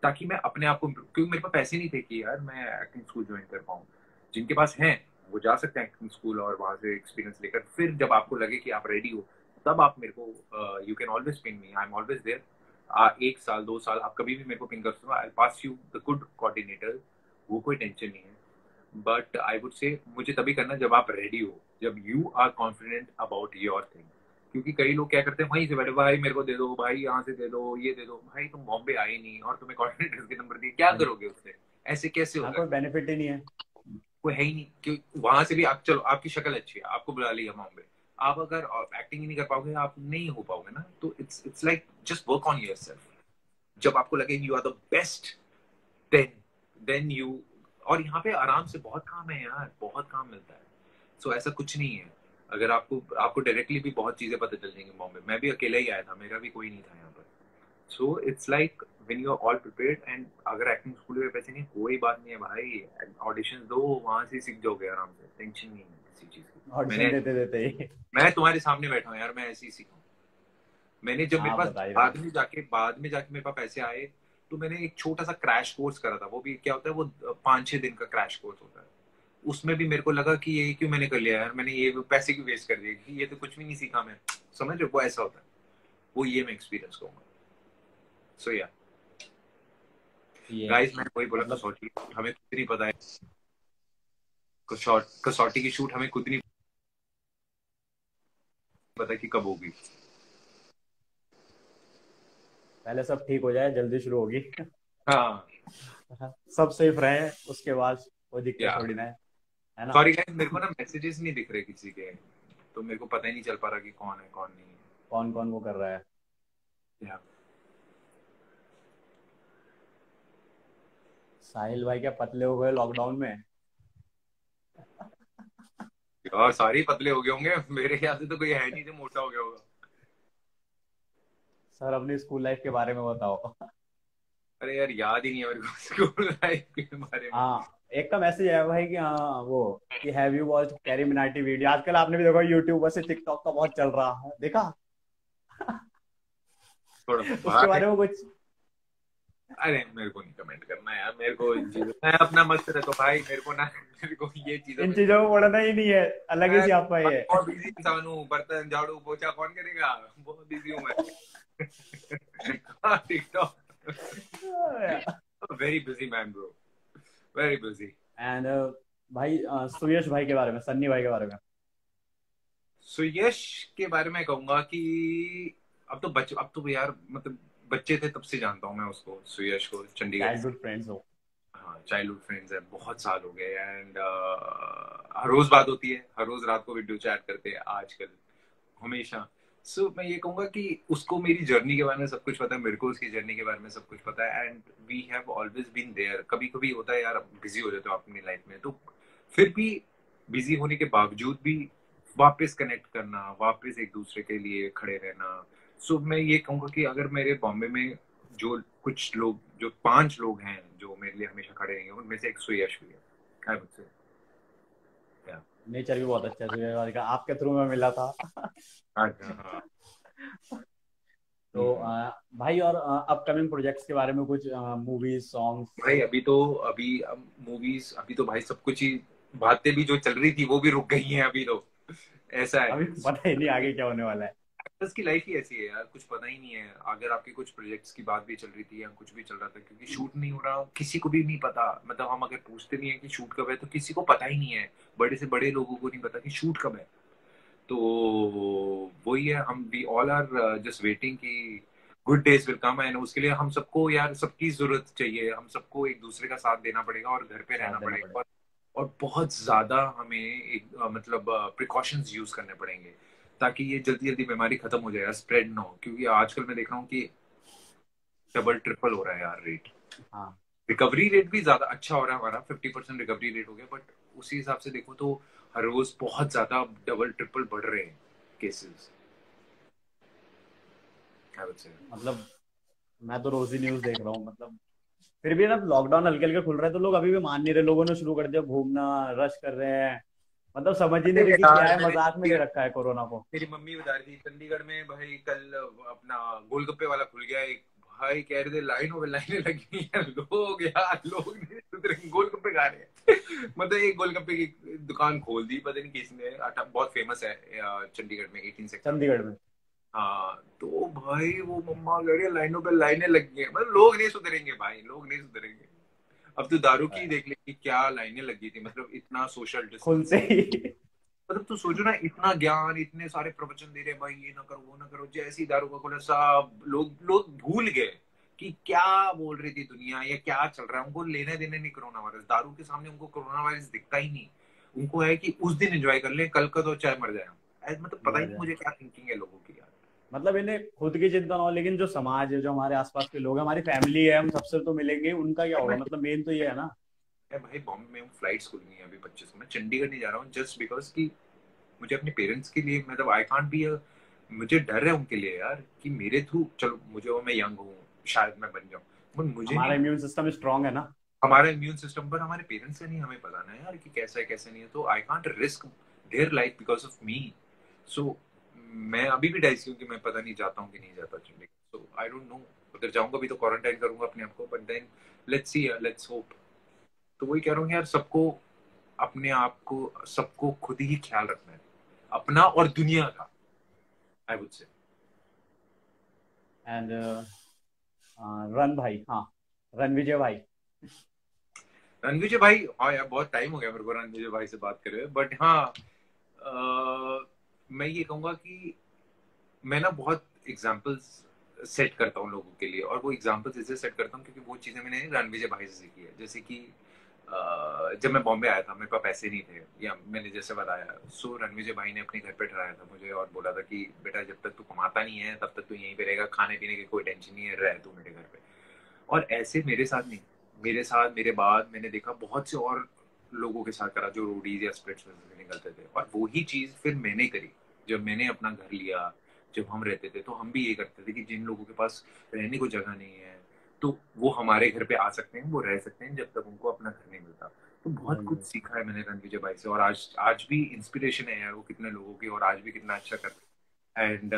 ताकि मैं अपने आप को, क्योंकि मेरे पास पैसे नहीं थे कि यार मैं एक्टिंग स्कूल ज्वाइन कर पाऊँ। जिनके पास हैं वो जा सकते हैं एक्टिंग स्कूल और वहां से एक्सपीरियंस लेकर, फिर जब आपको लगे कि आप रेडी हो तब आप मेरे को, you can always ping me, I am always there. 1 साल 2 साल आप कभी भी मेरे को पिंग कर सकते हो, आई पास यू द गुड कोऑर्डिनेटर, वो कोई टेंशन नहीं है। बट आई वुड से मुझे तभी करना जब आप रेडी हो, जब you are confident about your thing. क्योंकि कई लोग क्या करते हैं, वहीं से बैठे, भाई मेरे को दे दो, भाई यहाँ से दे दो, ये दे दो। भाई तुम बॉम्बे आए नहीं और तुम्हें कोऑर्डिनेटर के नंबर दिए, क्या करोगे उससे? ऐसे कैसे हो हाँ, कोई सकता है? बेनिफिट ही नहीं है। कोई है ही नहीं कि वहां से भी आप, चलो आपकी शक्ल अच्छी है, आपको बुला लिया बॉम्बे, आप अगर एक्टिंग ही नहीं कर पाओगे, आप नहीं हो पाओगे ना। तो it's like just work on yourself. जब आपको लगे you are the best, then then you, और यहाँ पे आराम से बहुत काम है यार, बहुत काम मिलता है। सो ऐसा कुछ नहीं है। अगर आपको डायरेक्टली भी बहुत चीजें पता चल जाएंगी बॉम्बे। मैं भी अकेला ही आया था, मेरा भी कोई नहीं था यहाँ पर। So it's like when you are all prepared, and अगर एक्टिंग स्कूल में पैसे नहीं, कोई बात नहीं है भाई, ऑडिशन दो, वहां से सीख जाओगे आराम से, टेंशन नहीं है किसी चीज की। ऑडिशन मैंने, देते देते ही। मैं तुम्हारे सामने बैठा हूँ यार, मैं ऐसे ही सीखा हूँ। मैंने जब मेरे हाँ, पास बता ही रहे हो। बाद में जाके मेरे पास पैसे आए, तो मैंने एक छोटा सा क्रैश कोर्स करा था। वो भी क्या होता है, वो 5-6 दिन का क्रैश कोर्स होता है। उसमें भी मेरे को लगा कि ये क्यों मैंने कर लिया यार, मैंने ये पैसे क्यों वेस्ट कर दिए, कि ये तो कुछ भी नहीं सीखा मैं। समझ रहे हो? वो ऐसा होता है, वो ये मैं एक्सपीरियंस कहूंगा। सो या ये गाइस, मैं वही बोला, मतलब कसौटी हमें खुद नहीं पता है, कसौटी की शूट हमें खुद नहीं पता कि कब होगी। पहले सब ठीक हो जाए, जल्दी शुरू होगी। हाँ, सब सेफ रहे, उसके बाद कोई दिक्कत या थोड़ी ना है ना। सॉरी गाइस, मेरे को ना मैसेजेस नहीं दिख रहे किसी के, तो मेरे को पता ही नहीं चल पा रहा कि कौन है कौन नहीं कौन कौन वो कर रहा है। है। या साहिल भाई क्या पतले हो गए लॉकडाउन में। यार सारे ही पतले हो गए होंगे, मेरे ख्याल से तो कोई है नहीं जो मोटा हो गया होगा। सर अपनी स्कूल लाइफ के बारे में बताओ। अरे यार याद ही नहीं है मेरे को स्कूल लाइफ के बारे में। हाँ, एक का मैसेज आया भाई कि हाँ वो, कि have you watched carry Minati video. आजकल आपने भी देखा यूट्यूब से टिकटॉक का बहुत चल रहा है, देखा। थोड़ा उसके भाई, बारे में कुछ। अरे मेरे को नहीं कमेंट करना यार, मेरे को इन चीजों, मैं अपना मस्त रहता हूँ भाई, मेरे को ना मेरे को ये चीजों इन में, चीजों में पढ़ना ही नहीं है, अलग ही मैं सियापा है ये। बहुत बिजी इंसान हूँ, बर्तन झाड़ू पोछा कौन करेगा, बहुत बिजी हूँ मैं। TikTok, very busy man bro, very busy. And भाई सुयश भाई के बारे में, सन्नी भाई के बारे में। सो यश के बारे में कहूंगा कि अब तो यार मतलब बच्चे थे तब से जानता हूँ मैं उसको, सुयश को, चंडीगढ़ से। चाइल्डहुड फ्रेंड्स हो। हाँ, चाइल्डहुड फ्रेंड्स है, बहुत साल हो गए। एंड हर रोज बात होती है, हर रोज रात को वीडियो चैट करते हैं आजकल, हमेशा। मैं ये कहूंगा कि उसको मेरी जर्नी के बारे में सब कुछ पता है, मेरे को उसकी जर्नी के बारे में सब कुछ पता है। And we have always been there. कभी कभी होता है यार, बिजी हो जाते हो अपनी लाइफ में, तो फिर भी बिजी होने के बावजूद भी वापस कनेक्ट करना, वापस एक दूसरे के लिए खड़े रहना। मैं ये कहूंगा कि अगर मेरे बॉम्बे में जो कुछ लोग, जो 5 लोग हैं जो मेरे लिए हमेशा खड़े रहेंगे, उनमें से एक सुयश भी है, आई वुड से। नेचर भी बहुत अच्छा है सुयश भाई का, आपके थ्रू में मिला था। अच्छा, हाँ। तो भाई, और अपकमिंग प्रोजेक्ट्स के बारे में कुछ, मूवीज, सॉन्ग्स। भाई अभी मूवीज, अभी तो भाई सब कुछ ही, बातें भी जो चल रही थी वो भी रुक गई हैं अभी तो। ऐसा है। अभी पता ही नहीं आगे क्या होने वाला है। एक्टर्स की लाइफ ही ऐसी है यार, कुछ पता ही नहीं है। अगर आपके कुछ प्रोजेक्ट्स की बात भी चल रही थी या कुछ भी चल रहा था, क्योंकि शूट नहीं हो रहा, किसी को भी नहीं पता। मतलब हम अगर पूछते भी हैं कि शूट कब है, तो किसी को पता ही नहीं है। बड़े से बड़े लोगों को नहीं पता कि शूट कब है। तो वही है, हम we all are just waiting कि good days will come. And उसके लिए हम सबको यार, सबकी जरूरत चाहिए, हम सबको एक दूसरे का साथ देना पड़ेगा और घर पे साथ रहना देना पड़ेगा। पड़ेगा। और बहुत ज्यादा हमें एक मतलब प्रिकॉशंस यूज करने पड़ेंगे, ताकि ये जल्दी जल्दी बीमारी खत्म हो जाए, स्प्रेड ना हो। क्योंकि आजकल मैं देख रहा हूँ कि डबल ट्रिपल हो रहा है यार रेट। हाँ। रिकवरी रेट भी ज्यादा अच्छा हो रहा है हमारा, 50% रिकवरी रेट हो गया, बट उसी हिसाब से देखो तो हर रोज बहुत ज्यादा डबल ट्रिपल बढ़ रहे हैं केसेस, आई वुड से। मतलब मैं तो रोज ही न्यूज देख रहा हूँ, मतलब फिर भी ना, लॉकडाउन हल्के हल्के खुल रहे हैं तो लोग अभी भी मान नहीं रहे, लोगों ने शुरू कर दिया घूमना, रश कर रहे हैं। मतलब समझ ही नहीं अरे रहे कि क्या यार, है, मजाक में ले रखा है कोरोना को। मेरी मम्मी बता रही थी चंडीगढ़ में भाई कल अपना गोलगप्पे वाला खुल गया एक। भाई कह रहे थे लाइनों पे लाइनें लगी हैं, लोग यार, लोग नहीं सुधरे, गोलगप्पे खा रहे हैं। मतलब एक गोलगप्पे की दुकान खोल दी, पता नहीं किसने, बहुत फेमस है चंडीगढ़ में, 18 सेक्टर में। चंडीगढ़ में। हाँ, तो भाई वो मम्मा कह रही है लाइनों पे लाइनें लगी हैं। मतलब लोग नहीं सुधरेंगे भाई, लोग नहीं सुधरेंगे। अब तो दारू की देख ले कि क्या लाइनें लगी थी, मतलब इतना सोशल खुलते डिस्टेंसिंग। ही। मतलब तू सोचो ना, इतना ज्ञान, इतने सारे प्रवचन दे रहे भाई, ये ना करो वो ना करो, जैसी दारू का खुला सब लोग लोग भूल गए कि क्या बोल रही थी दुनिया या क्या चल रहा है। उनको लेने देने नहीं कोरोना वायरस, दारू के सामने उनको कोरोना वायरस दिखता ही नहीं। उनको है कि उस दिन एंजॉय कर ले, कल का तो चाहे मर जाए हम। मतलब पता ही मर नहीं जाए। मुझे क्या थिंकिंग है लोगों की यार। मतलब इन्हें खुद की चिंता ना हो, लेकिन जो समाज है, जो हमारे आसपास के लोग हैं, हमारी फैमिली है, हम सबसे तो मिलेंगे, उनका क्या होगा? मतलब मेन तो ये है ना। भाई बॉम्बे में फ्लाइट्स खुल गई हैं अभी 25 में, चंडीगढ़ नहीं जा रहा हूँ जस्ट बिकॉज कि मुझे अपने पेरेंट्स के लिए, मतलब आई कांट बी, मुझे डर है उनके लिए यार कि मेरे थ्रू, चलो मुझे, मैं यंग हूँ, शायद मैं बन जाऊँ, पर मुझे नहीं। हमारा इम्यून सिस्टम स्ट्रांग है ना। हमारा इम्यून सिस्टम पर हमारे पेरेंट्स का नहीं हमें पता ना यार कि कैसा है कैसा नहीं है, तो I can't risk their life because of me. So मैं अभी भी डाइस हूँ कि मैं पता नहीं जाता हूँ कि नहीं जाता Chandigarh. So I don't know, उधर जाऊंगा भी तो क्वारंटाइन करूंगा अपने आप को, but then let's see, let's hope. तो वही कह रहा हूँ यार, सबको अपने आप को, सबको खुद ही ख्याल रखना है, अपना और दुनिया का, आई वुड से। एंड रन भाई, हाँ, रणविजय भाई। रणविजय भाई, हाँ यार बहुत टाइम हो गया मेरे को रणविजय भाई से बात करे, बट हाँ, मैं ये कहूंगा कि मैं ना बहुत एग्जाम्पल्स सेट करता हूँ लोगों के लिए, और वो एग्जाम्पल्स इसलिए सेट करता हूँ क्योंकि वो चीजें मैंने रणविजय भाई से सीखी है। जैसे कि जब मैं बॉम्बे आया था, मेरे पास पैसे नहीं थे, या मैंने जैसे बताया, सो रणविजय भाई ने अपने घर पे ठहराया था मुझे और बोला था कि बेटा जब तक तू कमाता नहीं है तब तक तू यहीं पे रहेगा, खाने पीने की कोई टेंशन नहीं है, रह तू मेरे घर पे। और ऐसे मेरे साथ नहीं, मेरे साथ मेरे बाद मैंने देखा बहुत से और लोगों के साथ करा जो रोडीज या स्प्लिट्स में से निकलते थे, और वही चीज फिर मैंने करी जब मैंने अपना घर लिया। जब हम रहते थे तो हम भी ये करते थे कि जिन लोगों के पास रहने को जगह नहीं है, तो वो हमारे घर पे आ सकते हैं, वो रह सकते हैं जब तक उनको अपना घर नहीं मिलता। तो बहुत कुछ नहीं, सीखा है मैंने रणविजय भाई से, और आज आज भी इंस्पिरेशन है यार वो कितने लोगों की, और आज भी कितना अच्छा कर रहे हैं। And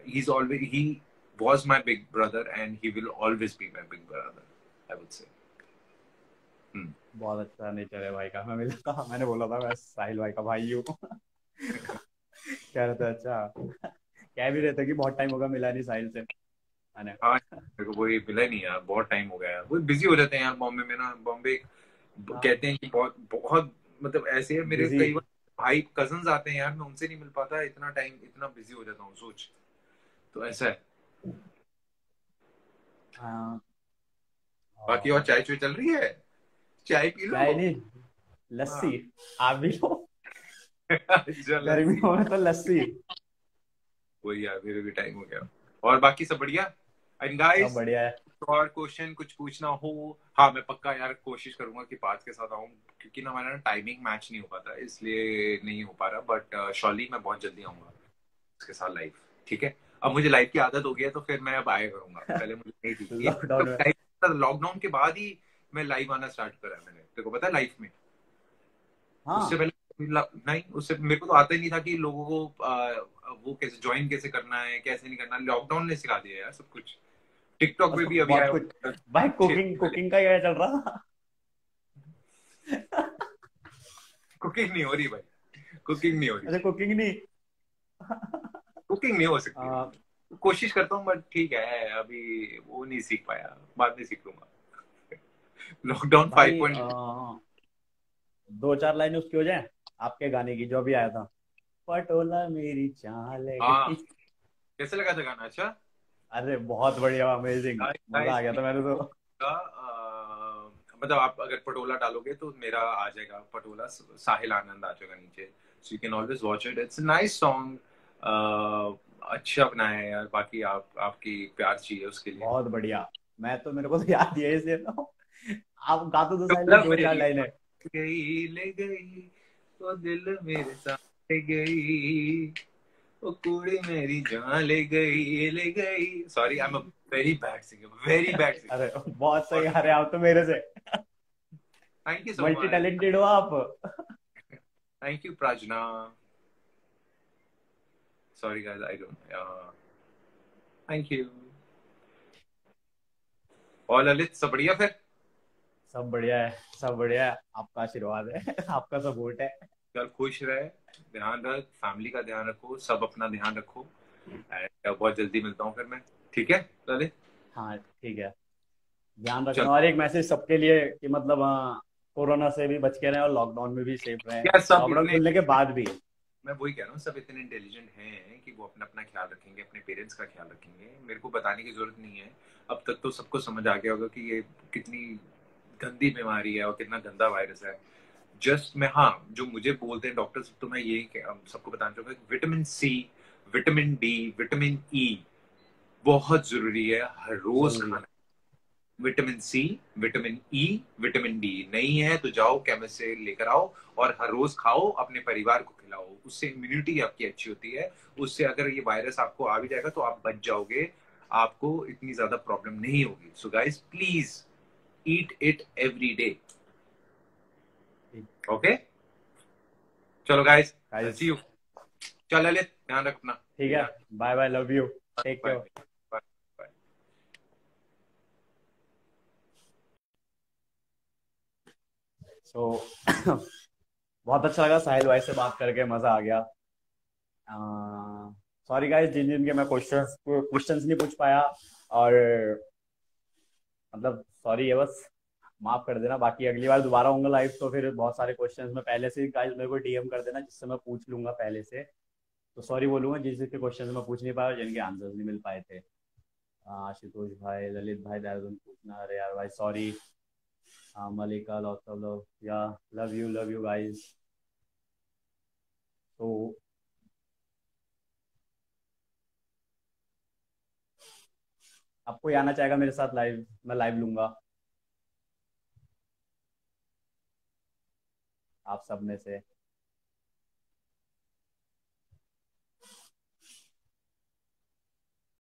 he is always, he was my big brother and he will always be my big brother, I would say. Hmm. बहुत अच्छा नेचर है भाई का, मैं मिला था, मैंने बोला था मैं साहिल भाई का भाई हूँ। कह रहे थे अच्छा। कह भी रहे थे कि बहुत टाइम होगा मिला नहीं साहिल से, मैंने। हाँ, मेरे को वही मिला नहीं यार, बहुत टाइम हो गया यार, वो बिजी हो जाते हैं यार बॉम्बे में ना। बॉम्बे हाँ, कहते हैं कि बहुत बहुत मतलब ऐसे है मेरे बिजी। कई बार भाई कजन्स आते हैं यार, मैं उनसे नहीं मिल पाता, इतना टाइम इतना बिजी हो जाता हूँ सोच। तो ऐसा है। हाँ, बाकी और और चाय चुय चल रही है? चाय पी चाय लो। नहीं, लस्सी। हाँ। आप भी लो। अच्छा लस्सी। गर्मियों में तो लस्सी। वही यार, मेरे भी टाइम हो गया। और बाकी सब बढ़िया? एंड सब गाइस, बढ़िया है। और क्वेश्चन कुछ पूछना हो, हाँ मैं पक्का यार कोशिश करूंगा कि 5 के साथ आऊँ, क्योंकि ना हमारा ना टाइमिंग मैच नहीं हो पाता, इसलिए नहीं हो पा रहा, बट शॉली मैं बहुत जल्दी आऊंगा उसके साथ लाइव। ठीक है। अब मुझे लाइव की आदत हो गई है, तो फिर मैं अब आया करूंगा, पहले मुझे नहीं थी ये। लॉकडाउन में। लॉकडाउन के बाद ही मैं लाइव आना स्टार्ट करा है मैंने, तेरे को पता है, लाइव में। उससे हाँ, पहले नहीं, उससे मेरे को तो आता ही नहीं था कि लोगों को वो कैसे ज्वाइन कैसे करना है, कैसे नहीं करना। लॉकडाउन ने सिखा दिया यार सब कुछ। टिकटॉक पे भी अभी बहुत आया कुछ। हुआ भाई, 6 दिन कुकिंग पहले। कुकिंग का क्या चल रहा? कुकिंग नहीं हो रही भाई, कुकिंग नहीं हो रही। अच्छा, कुकिंग नहीं। कुकिंग नहीं हो सकती आ, भाई, कोशिश करता हूँ बट ठीक है, अभी वो नहीं सीख पाया, बाद में सीख लूंगा। लॉकडाउन भाई 5.0। दो चार लाइन उसकी हो जाए, आपके गाने की जो भी आया था, पटोला मेरी चाल है हाँ, गई। कैसे लगा था गाना? अच्छा। अरे बहुत बढ़िया, अमेजिंग। मजा आ गाइस, गया था मैंने तो। मतलब आप अगर पटोला डालोगे तो मेरा आ जाएगा पटोला, साहिल आनंद आ जाएगा नीचे, so you can always watch it, it's nice song. अच्छा बनाया है यार, बाकी आपकी प्यार चाहिए उसके लिए। बहुत बढ़िया। मैं तो, मेरे को तो याद ही है इसलिए तो। आप गा तो साइड में मतलब दो चार मेरी लाइनें। गई ले गई, वो दिल मेरे साथ ले गई, वो कुड़ी मेरी जान ले गई। Sorry, I am a very bad singer, very bad अरे सिंगर। बहुत सही, और अरे आप तो मेरे से thank you so multi much. Talented हो आप। Thank you Prajna. Sorry guys, I don't. Thank you. और ललित, सब बढ़िया फिर? सब बढ़िया है, सब बढ़िया है, आपका आशीर्वाद है। आपका सपोर्ट है। चल खुश रहे, ध्यान रख, फैमिली का ध्यान रखो, सब अपना ध्यान रखो। एंड बहुत जल्दी मिलता हूँ फिर मैं। ठीक है ललित? हाँ ठीक है। ध्यान चल रखना, और एक मैसेज सबके लिए कि मतलब कोरोना से भी बच के रहें और लॉकडाउन में भी सेफ रहें। यार, सब लॉकडाउन इतने, खुलने के बाद भी। मैं वही कह रहा हूँ, सब इतने इंटेलिजेंट हैं कि वो अपना अपना ख्याल रखेंगे, अपने पेरेंट्स का ख्याल रखेंगे, मेरे को बताने की जरूरत नहीं है। अब तक तो सबको समझ आ गया होगा कि ये कितनी गंदी बीमारी है और कितना गंदा वायरस है। जस्ट मैं, हाँ, जो मुझे बोलते हैं डॉक्टर्स, तो मैं यही सबको बताना चाहूंगा कि vitamin C, vitamin D, vitamin E बहुत जरूरी है, हर रोज जरूरी है। खाना। Vitamin C, vitamin E, vitamin D नहीं है तो जाओ केमिस्ट से लेकर आओ, और हर रोज खाओ, अपने परिवार को खिलाओ, उससे इम्यूनिटी आपकी अच्छी होती है। उससे अगर ये वायरस आपको आ भी जाएगा तो आप बच जाओगे, आपको इतनी ज्यादा प्रॉब्लम नहीं होगी। So guys please eat it every day. ठीक। ओके, चलो guys, I guys, see you. चल ललित, ध्यान रख अपना। ठीक ठीक है। है। Bye bye, love you. Take bye. Care. Bye. सो बहुत अच्छा लगा साहिल भाई से बात करके, मजा आ गया। सॉरी गाइस, जिन जिन के मैं क्वेश्चंस क्वेश्चंस नहीं पूछ पाया, और मतलब सॉरी है बस, माफ कर देना। बाकी अगली बार दोबारा होंगे लाइव तो फिर बहुत सारे क्वेश्चंस मैं पहले से, गाइस मेरे को डीएम कर देना, जिससे मैं पूछ लूंगा पहले से। तो सॉरी बोलूंगा जिस जिसके क्वेश्चंस मैं पूछ नहीं पाया, जिनके आंसर्स नहीं मिल पाए थे। आशुतोष भाई, ललित भाई, देहरादून पूछना, अरे यार भाई sorry. Malika, lots of love, या लव यू गाइस। तो अब कोई आना चाहेगा मेरे साथ लाइव, मैं लाइव लूंगा आप सब में से।